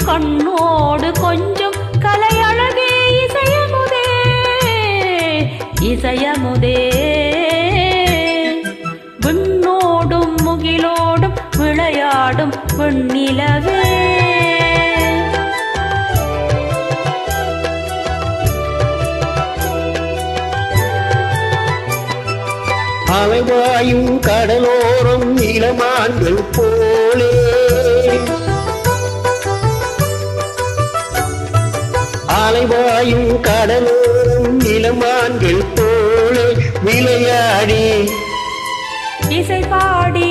கண்ணோடு கொஞ்சம் கலையழகே இசையமுதே இசையமுதே விண்ணோடும் முகிலோடும் விளையாடும் வெண்ணிலவே அலைவாயும் கடலோரம் இளமான்கள் போலே அலைவாயும் கடலோரம் இளமான்கள் போலே விளையாடி இசை பாடி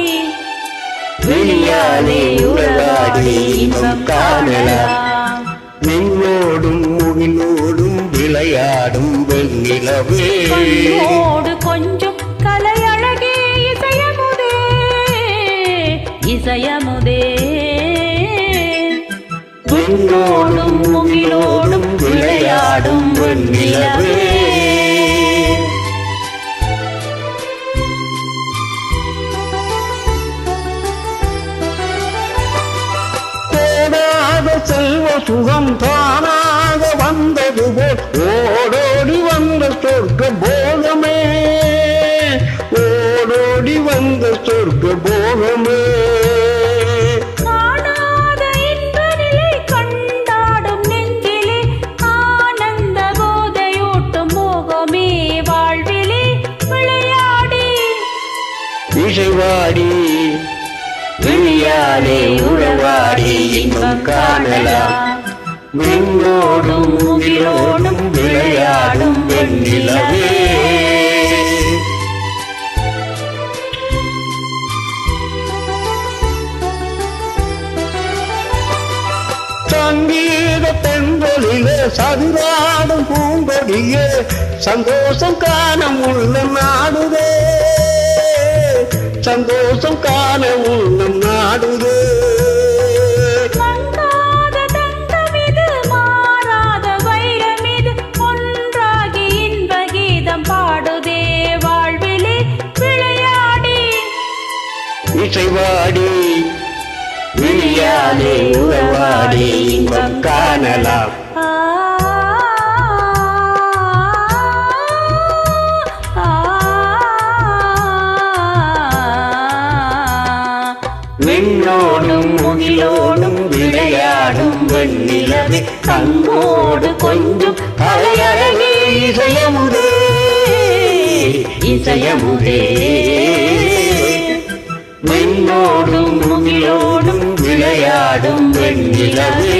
வெளியாலே உறவாடி இன்பம் காணலாம் நின்னோடும் முகிலோடும் விளையாடும் வெண்ணிலவே கண்ணோடு கொஞ்சம் கலையழகே இசையமுதே இசையமுதே விண்ணோடும் முகிலோடும் விளையாடும் வெண்ணிலவே செல்வ சுகம் தானாக வந்தது போல் ஓடோடி வந்த சொர்க்க போகமே ஓடோடி வந்த சொர்க்க போகமே காணாத இன்ப நிலை கண்டாடும் நெஞ்சிலே ஆனந்த போதையூட்டும் மோகமே வாழ்விலே விளையாடி இசைவாடி விழியாலே உறவாடி இன்பம் காணலாம் விண்ணோடும் முகிலோடும் விளையாடும் வெண்ணிலவே சங்கீத தென்றலிலே சதிராடும் பூங்கொடியே சந்தோஷம் காண உள்ள நாடுதே சந்தோஷம் காண உள்ளம் நாடுதே மங்காத தங்கமிது மாறாத வைரமிது ஒன்றாகி இன்ப கீதம் பாடுதே வாழ்விலே விளையாடி இசைவாடி விழியாலே உறவாடி இன்பம் காணலாம் விண்ணோடும் முகிலோடும் விளையாடும் வெண்ணிலவே கண்ணோடு கொஞ்சம் கலையழகே இசையமுதே இசையமுதே விண்ணோடும் முகிலோடும் விளையாடும் வெண்ணிலவே